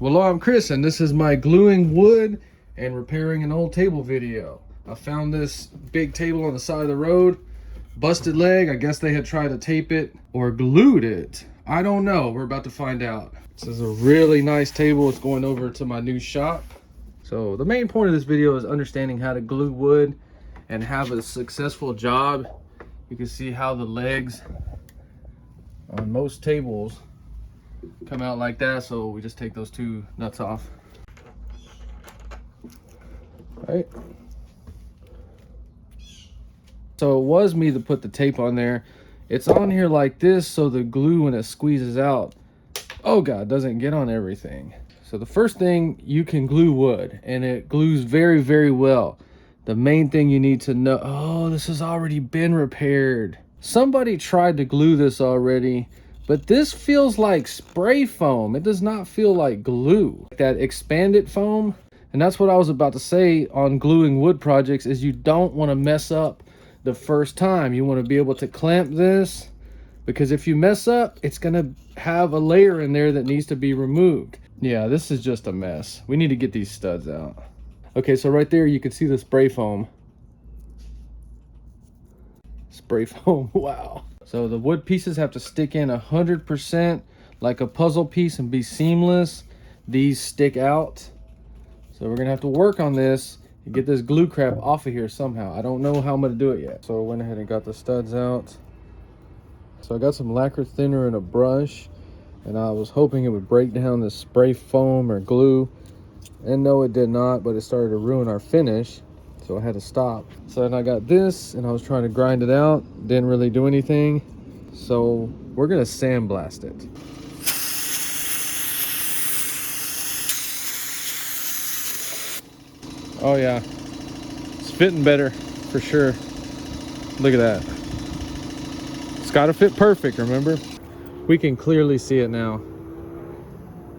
Well, hello, I'm Chris, and this is my gluing wood and repairing an old table video. I found this big table on the side of the road, busted leg. I guess they had tried to tape it or glued it. I don't know. We're about to find out. This is a really nice table. It's going over to my new shop. So the main point of this video is understanding how to glue wood and have a successful job. You can see how the legs on most tables come out like that, so we just take those two nuts off. Right, so it was me that put the tape on there. It's on here like this so the glue, when it squeezes out, oh god, doesn't get on everything. So the first thing, you can glue wood and it glues very, very well. The main thing you need to know, oh, this has already been repaired. Somebody tried to glue this already, but this feels like spray foam. It does not feel like glue. That expanded foam, and that's what I was about to say on gluing wood projects, is you don't want to mess up the first time. You want to be able to clamp this, because if you mess up, it's going to have a layer in there that needs to be removed. Yeah, this is just a mess. We need to get these studs out. Okay, so right there you can see the spray foam. Spray foam, wow. So the wood pieces have to stick in 100% like a puzzle piece and be seamless. These stick out. So we're gonna have to work on this and get this glue crap off of here somehow. I don't know how I'm gonna do it yet. So I went ahead and got the studs out. So I got some lacquer thinner and a brush, and I was hoping it would break down this spray foam or glue. And no, it did not, but it started to ruin our finish. So I had to stop. So then I got this and I was trying to grind it out. Didn't really do anything. So we're gonna sandblast it. Oh yeah, it's fitting better for sure. Look at that. It's gotta fit perfect, remember? We can clearly see it now.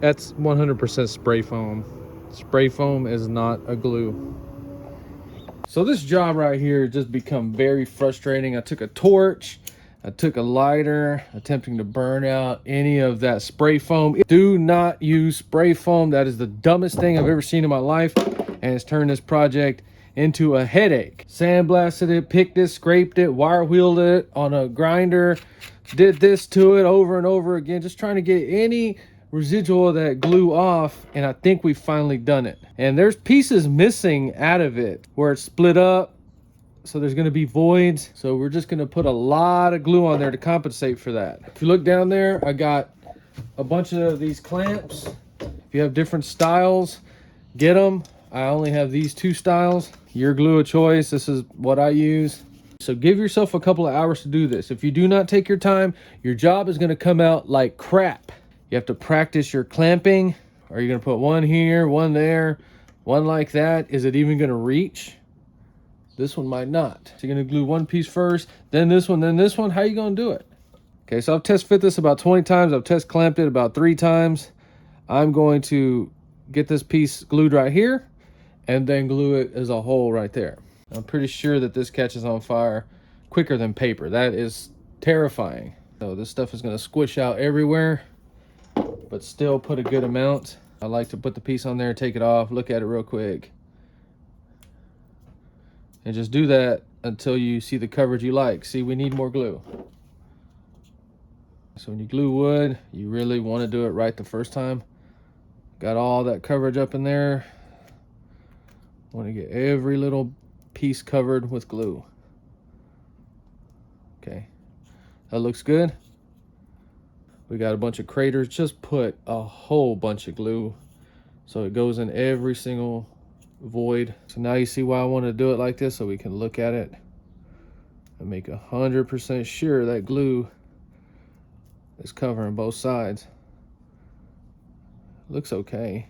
That's 100% spray foam. Spray foam is not a glue. So this job right here just become very frustrating. I took a torch, I took a lighter, attempting to burn out any of that spray foam. Do not use spray foam. That is the dumbest thing I've ever seen in my life, and it's turned this project into a headache. Sandblasted it, picked it, scraped it, wire wheeled it on a grinder, did this to it over and over again, just trying to get any residual of that glue off, and I think we've finally done it. And there's pieces missing out of it where it's split up, so there's going to be voids. So we're just going to put a lot of glue on there to compensate for that. If you look down there, I got a bunch of these clamps. If you have different styles, get them. I only have these two styles. Your glue of choice. This is what I use. So give yourself a couple of hours to do this. If you do not take your time, your job is going to come out like crap. You have to practice your clamping. Are you going to put one here, one there, one like that? Is it even going to reach? This one might not. So you're going to glue one piece first, then this one, then this one. How are you going to do it? Okay, so I've test fit this about 20 times. I've test clamped it about 3 times. I'm going to get this piece glued right here and then glue it as a whole right there. I'm pretty sure that this catches on fire quicker than paper. That is terrifying. So this stuff is going to squish out everywhere, but still put a good amount. I like to put the piece on there, take it off, look at it real quick, and just do that until you see the coverage you like. See, we need more glue. So when you glue wood, you really want to do it right the first time. Got all that coverage up in there. Want to get every little piece covered with glue. Okay, that looks good. We got a bunch of craters. Just put a whole bunch of glue so it goes in every single void. So now you see why I want to do it like this, so we can look at it and make 100% sure that glue is covering both sides. Looks okay,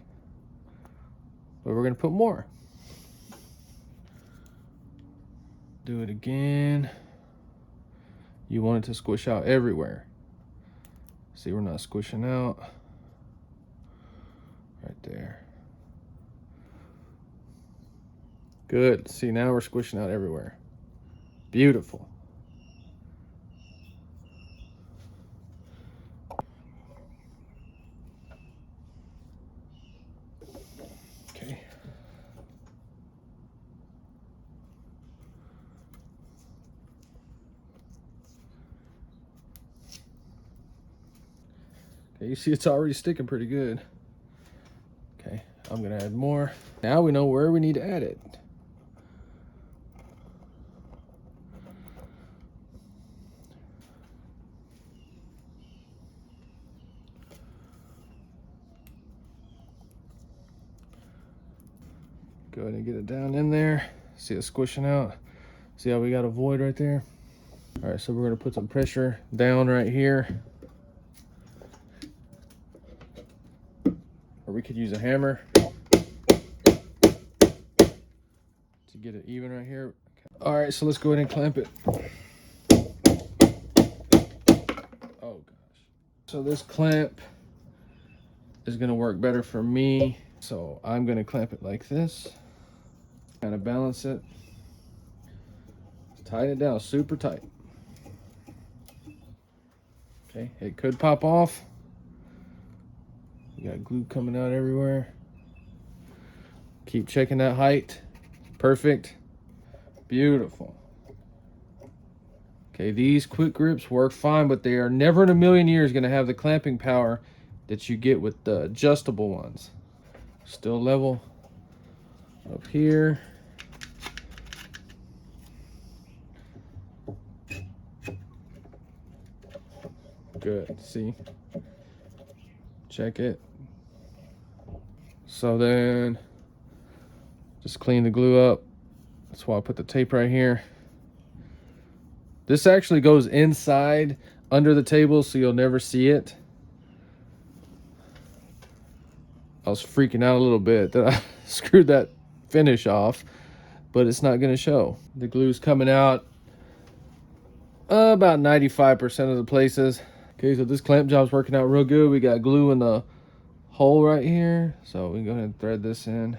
but we're gonna put more. Do it again. You want it to squish out everywhere. See, we're not squishing out. Right there. Good. See, now we're squishing out everywhere. Beautiful. Okay, you see it's already sticking pretty good. Okay, I'm gonna add more. Now we know where we need to add it. Go ahead and get it down in there. See it squishing out. See how we got a void right there? All right, so we're gonna put some pressure down right here. Or we could use a hammer to get it even right here. All right, so let's go ahead and clamp it. Oh gosh. So this clamp is gonna work better for me. So I'm gonna clamp it like this. Kind of balance it. Tighten it down super tight. Okay, it could pop off. You got glue coming out everywhere. Keep checking that height. Perfect. Beautiful. Okay, these quick grips work fine, but they are never in a million years going to have the clamping power that you get with the adjustable ones. Still level up here. Good, see? Check it. So then, just clean the glue up. That's why I put the tape right here. This actually goes inside under the table, so you'll never see it. I was freaking out a little bit that I screwed that finish off, but it's not gonna show. The glue's coming out about 95% of the places. Okay, so this clamp job's working out real good. We got glue in the hole right here, so we can go ahead and thread this in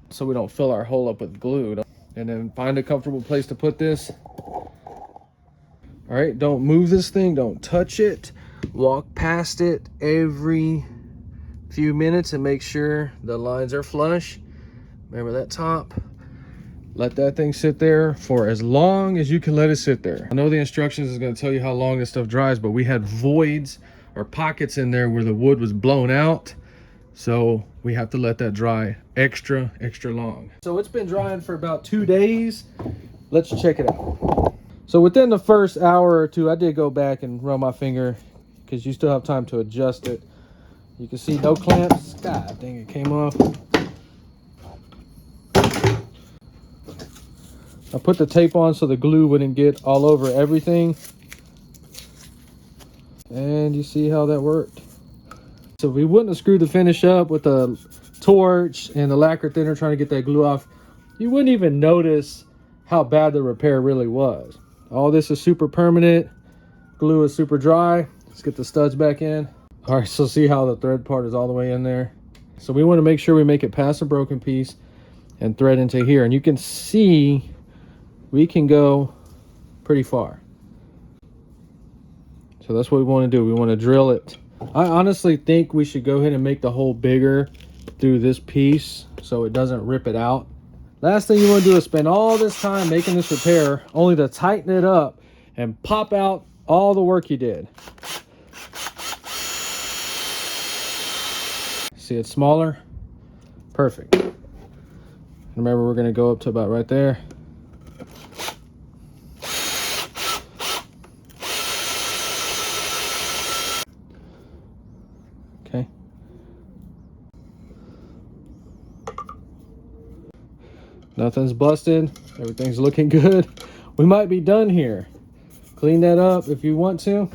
so we don't fill our hole up with glue. And then find a comfortable place to put this. All right, don't move this thing, don't touch it. Walk past it every few minutes and make sure the lines are flush. Remember that top. Let that thing sit there for as long as you can let it sit there. I know the instructions is going to tell you how long this stuff dries, but we had voids or pockets in there where the wood was blown out. So we have to let that dry extra long. So it's been drying for about 2 days. Let's check it out. So within the first hour or two, I did go back and run my finger because you still have time to adjust it. You can see no clamps. God dang, it came off. I put the tape on so the glue wouldn't get all over everything. And you see how that worked. So if we wouldn't have screwed the finish up with the torch and the lacquer thinner trying to get that glue off, you wouldn't even notice how bad the repair really was. All this is super permanent. Glue is super dry. Let's get the studs back in. All right, so see how the thread part is all the way in there. So we want to make sure we make it past the broken piece and thread into here. And you can see we can go pretty far. So that's what we want to do. We want to drill it. I honestly think we should go ahead and make the hole bigger through this piece so it doesn't rip it out. Last thing you want to do is spend all this time making this repair only to tighten it up and pop out all the work you did. See, it's smaller. Perfect. Remember, we're going to go up to about right there. Okay. Nothing's busted. Everything's looking good. We might be done here. Clean that up if you want to.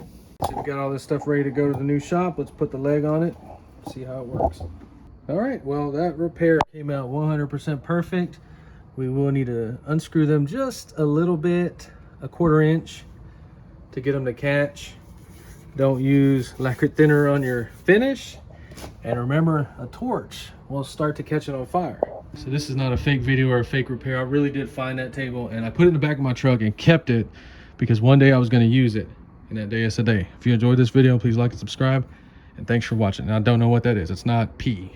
So we got all this stuff ready to go to the new shop. Let's put the leg on it. See how it works. All right, well, that repair came out 100% perfect. We will need to unscrew them just a little bit, a 1/4 inch, to get them to catch. Don't use lacquer thinner on your finish. And remember, a torch will start to catch it on fire. So this is not a fake video or a fake repair. I really did find that table and I put it in the back of my truck and kept it because one day I was going to use it, and that day is today. If you enjoyed this video, please like and subscribe, and thanks for watching. And I don't know what that is. It's not pee.